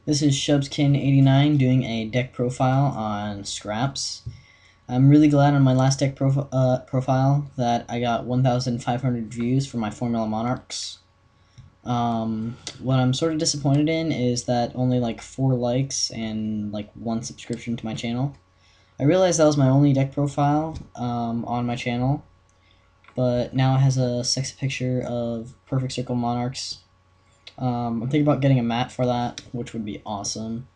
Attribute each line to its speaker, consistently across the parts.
Speaker 1: This is SzubsKin89 doing a deck profile on Scraps. I'm really glad on my last deck profile that I got 1,500 views for my Formula Monarchs. What I'm sort of disappointed in is that only like 4 likes and like 1 subscription to my channel. I realized that was my only deck profile on my channel, but now it has a sexy picture of Perfect Circle Monarchs. I'm thinking about getting a mat for that, which would be awesome.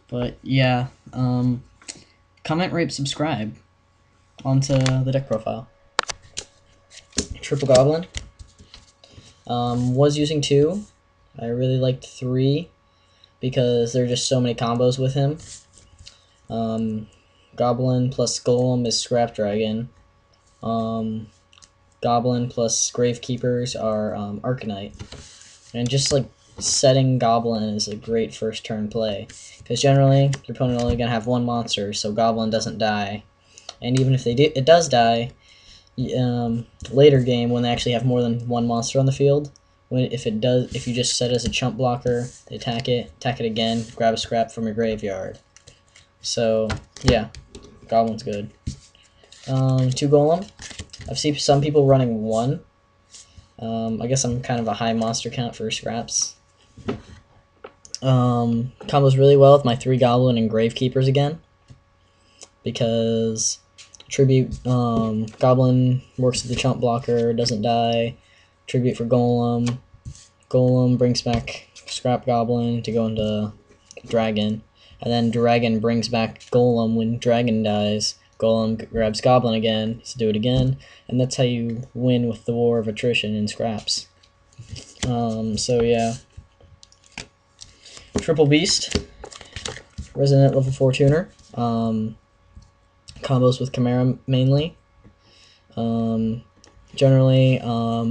Speaker 1: But yeah, comment, rate, subscribe onto the deck profile. Triple Goblin. Was using 2. I really liked 3 because there are just so many combos with him. Goblin plus Golem is Scrap Dragon. Goblin plus Gravekeepers are Arcanite. And just like setting Goblin is a great first turn play, because generally your opponent only gonna have 1 monster, so Goblin doesn't die. And even if it does die, later game when they actually have more than 1 monster on the field, if you just set it as a chump blocker, they attack it again, grab a scrap from your graveyard. So yeah, Goblin's good. 2 Golem. I've seen some people running 1. I guess I'm kind of a high monster count for scraps. Combos really well with my 3 Goblin and Gravekeepers again, because Tribute Goblin works with the chump blocker, doesn't die. Tribute for Golem. Golem brings back Scrap Goblin to go into Dragon, and then Dragon brings back Golem when Dragon dies. Golem grabs Goblin again, so do it again, and that's how you win with the War of Attrition in Scraps. So yeah. Triple Beast, Resonant level 4 tuner, combos with Chimera mainly. Generally,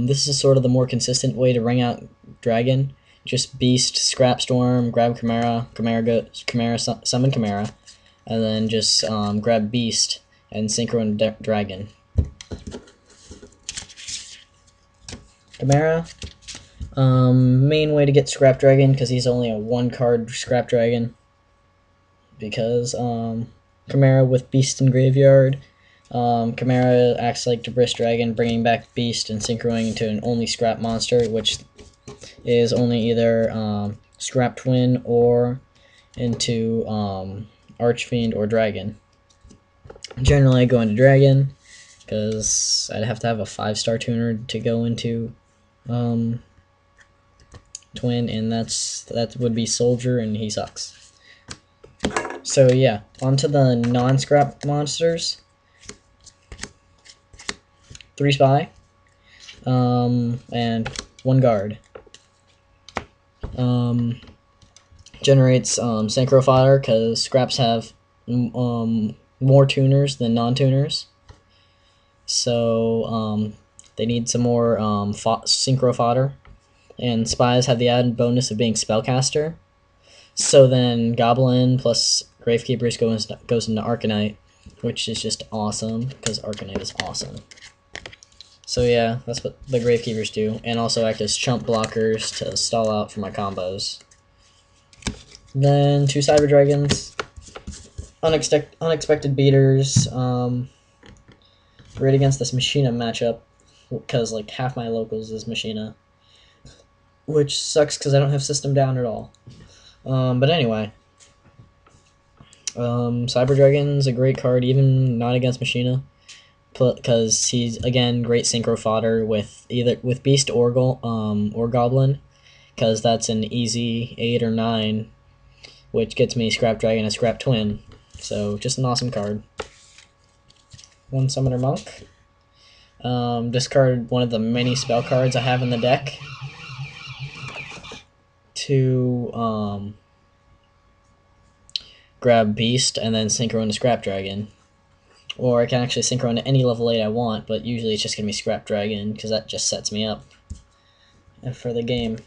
Speaker 1: this is sort of the more consistent way to ring out Dragon. Just Beast, Scrap Storm, grab Chimera, summon Chimera, and then just grab Beast and synchro into Dragon. Chimera, main way to get Scrap Dragon, because he's only a 1-card Scrap Dragon, because Chimera with Beast in Graveyard, Chimera acts like Debris Dragon, bringing back Beast and synchroing into an only Scrap monster, which is only either Scrap Twin or into Archfiend or Dragon. Generally I go into Dragon, because I'd have to have a 5-star tuner to go into Twin, and that would be Soldier, and he sucks. So yeah, onto the non-scrap monsters. 3 Spy, and 1 Guard. Generates Synchro Fodder, because scraps have more tuners than non-tuners. So they need some more Synchro Fodder. And Spies have the added bonus of being Spellcaster. So then Goblin plus Gravekeepers goes into Arcanite, which is just awesome, because Arcanite is awesome. So yeah, that's what the Gravekeepers do, and also act as chump blockers to stall out for my combos. Then 2 Cyber Dragons, unexpected beaters, great against this Machina matchup, because like half my locals is Machina, which sucks because I don't have System Down at all. But anyway, Cyber Dragon's a great card, even not against Machina, because he's again great synchro fodder with Beast or Goblin, because that's an easy 8 or 9, which gets me Scrap Dragon and Scrap Twin. So just an awesome card. 1 Summoner Monk. Discard one of the many spell cards I have in the deck to grab Beast and then synchro into Scrap Dragon. Or I can actually synchro into any level 8 I want, but usually it's just going to be Scrap Dragon, because that just sets me up for the game.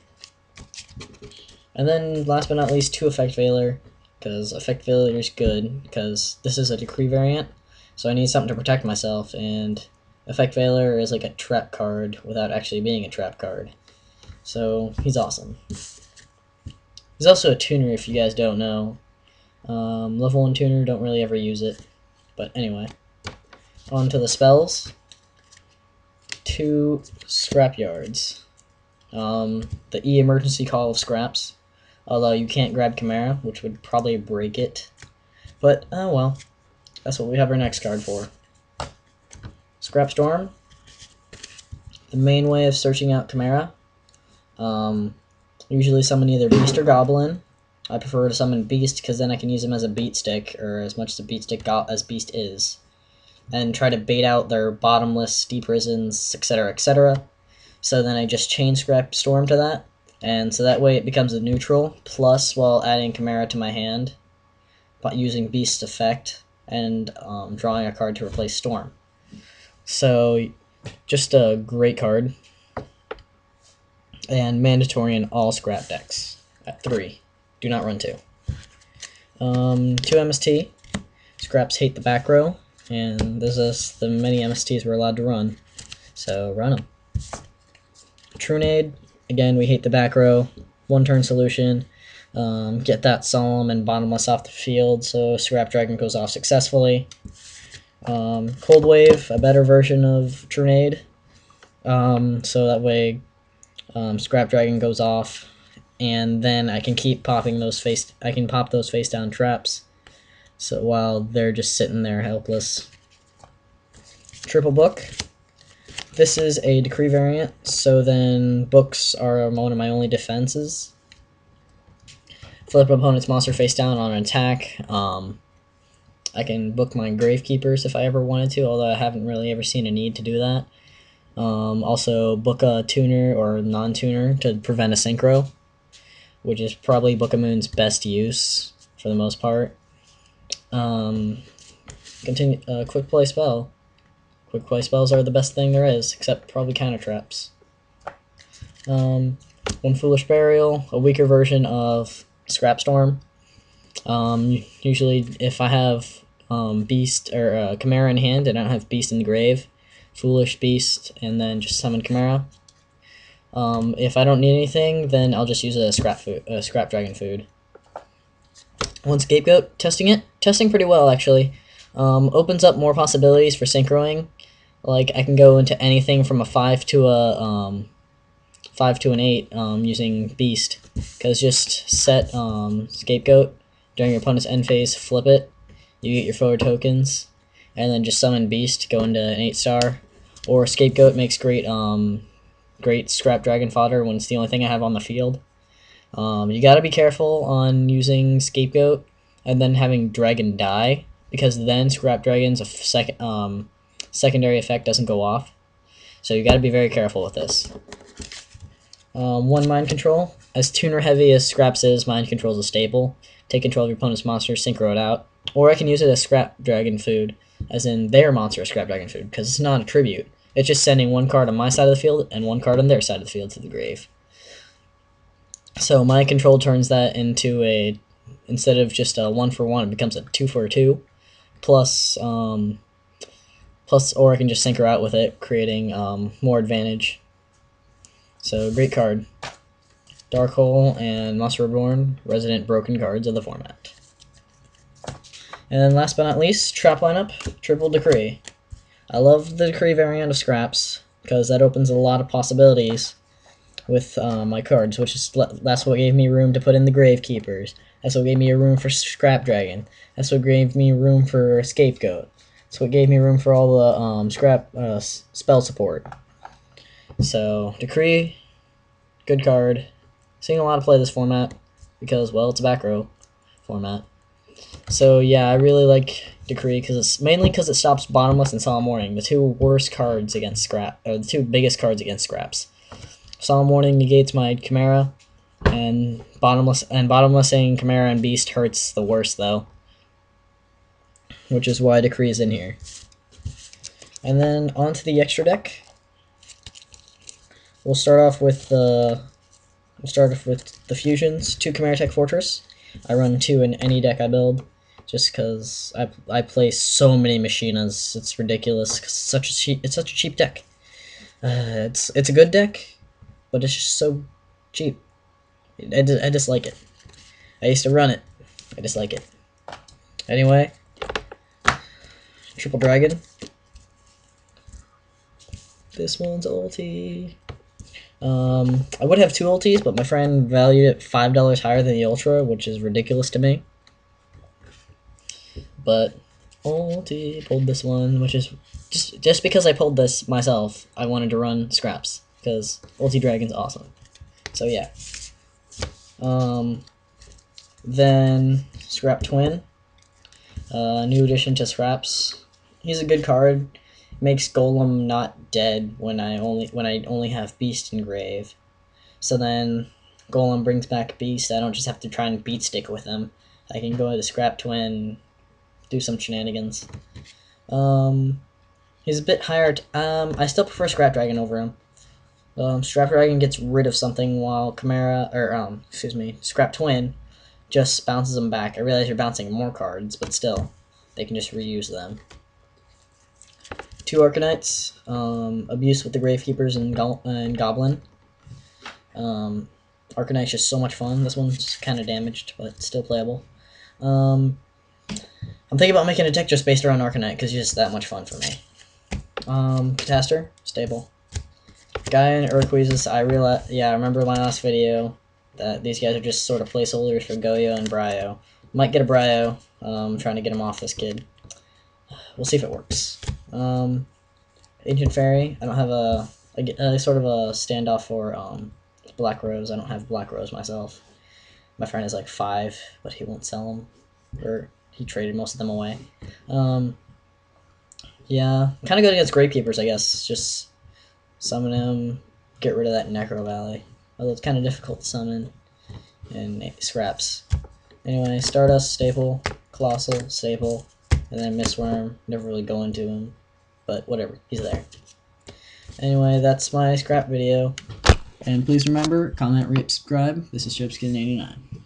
Speaker 1: And then, last but not least, 2 Effect Veiler, because Effect Veiler is good, because this is a Decree variant, so I need something to protect myself, and Effect Veiler is like a trap card without actually being a trap card. So, he's awesome. He's also a tuner if you guys don't know. Level 1 tuner, don't really ever use it. But anyway, on to the spells. 2 scrapyards. The E emergency call of scraps. Although you can't grab Chimera, which would probably break it. But, oh well. That's what we have our next card for. Scrap Storm. The main way of searching out Chimera. Usually summon either Beast or Goblin. I prefer to summon Beast because then I can use them as a beat stick, or as much as a beat stick as Beast is. And try to bait out their bottomless, deep prisons, etc., etc. So then I just chain Scrap Storm to that. And so that way it becomes a neutral, plus while adding Chimera to my hand, but using Beast's effect, and drawing a card to replace Storm. So, just a great card. And mandatory in all scrap decks at 3. Do not run 2. 2 MST. Scraps hate the back row, and this is the many MSTs we're allowed to run. So, run them. Trunade. Again, we hate the back row. 1 turn solution. Get that Solemn and Bottomless off the field, so Scrap Dragon goes off successfully. Cold Wave, a better version of Trunade. So that way Scrap Dragon goes off, and then I can keep popping those I can pop those face down traps. So while they're just sitting there helpless. Triple Book. This is a Decree variant, so then books are one of my only defenses. Flip opponent's monster face down on an attack. I can book my Gravekeepers if I ever wanted to, although I haven't really ever seen a need to do that. Also, book a tuner or non-tuner to prevent a synchro, which is probably Book of Moon's best use for the most part. Quick play spell. Quick play spells are the best thing there is, except probably counter traps. 1 Foolish Burial, a weaker version of Scrap Storm. Usually, if I have Beast or Chimera in hand and I don't have Beast in the grave, Foolish Beast, and then just summon Chimera. If I don't need anything, then I'll just use a Scrap Dragon food. 1 Scapegoat, testing pretty well actually. Opens up more possibilities for synchroing. Like I can go into anything from a 5 to a 5 to an 8 using Beast, because just set Scapegoat during your opponent's end phase, flip it, you get your forward tokens, and then just summon Beast, go into an 8-star. Or Scapegoat makes great great Scrap Dragon fodder when it's the only thing I have on the field. You gotta be careful on using Scapegoat and then having Dragon die, because then Scrap Dragon's secondary effect doesn't go off. So you gotta be very careful with this. 1 Mind Control. As tuner heavy as Scraps is, Mind Control is a staple. Take control of your opponent's monster, synchro it out. Or I can use it as Scrap Dragon food, as in their monster Scrap Dragon food, because it's not a tribute. It's just sending 1 card on my side of the field and 1 card on their side of the field to the grave. So Mind Control turns that into a, instead of just a 1-for-1, it becomes a 2-for-2. Plus, or I can just synchro out with it, creating more advantage. So, great card. Dark Hole and Monster Reborn, resident broken cards of the format. And then last but not least, trap lineup, Triple Decree. I love the Decree variant of Scraps, because that opens a lot of possibilities with my cards, which is, that's what gave me room to put in the Gravekeepers. That's what gave me a room for Scrap Dragon. That's what gave me room for Scapegoat. That's what gave me room for all the spell support. So, Decree, good card. Seeing a lot of play this format because, well, it's a back row format. So, yeah, I really like Decree mainly because it stops Bottomless and Solemn Warning, the 2 worst cards against Scrap, or the 2 biggest cards against Scraps. Solemn Warning negates my Chimera, and Bottomlessing Chimera and Beast hurts the worst, though, which is why Decree is in here. And then onto the extra deck. We'll start off with the fusions. 2 Chimera Tech Fortress. I run 2 in any deck I build, just because I play so many Machinas. It's ridiculous. Cause it's such a cheap deck. It's a good deck, but it's just so cheap. I just like it. I used to run it. I just like it. Anyway, triple dragon. This one's ulti. I would have 2 ultis, but my friend valued it $5 higher than the ultra, which is ridiculous to me. But ulti, pulled this one, which is just because I pulled this myself, I wanted to run scraps because ulti dragon's awesome. So yeah. Then scrap twin, new addition to scraps. He's a good card. Makes Golem not dead when I only have Beast and Grave. So then Golem brings back Beast. I don't just have to try and beat stick with him. I can go into scrap twin, do some shenanigans. He's a bit higher. I still prefer Scrap Dragon over him. Scrap Dragon gets rid of something while Scrap Twin just bounces them back. I realize you're bouncing more cards, but still, they can just reuse them. 2 Arcanites, Abuse with the Gravekeepers and Goblin. Arcanite's just so much fun. This one's kind of damaged, but still playable. I'm thinking about making a deck just based around Arcanite, because it's just that much fun for me. Catastor, stable. Gaia and Urquizes, I remember my last video that these guys are just sort of placeholders for Goyo and Bryo. Might get a Bryo, trying to get him off this kid. We'll see if it works. Ancient Fairy, I don't have sort of a standoff for Black Rose. I don't have Black Rose myself. My friend has like 5, but he won't sell them, or he traded most of them away. Yeah, kind of good against Gravekeepers, I guess. Just summon him, get rid of that Necro Valley. Although it's kind of difficult to summon, and scraps. Anyway, Stardust, staple, Colossal, staple, and then Mistworm. Never really go into him, but whatever, he's there. Anyway, that's my scrap video. And please remember, comment, rate, subscribe. This is SzubsKin's 89.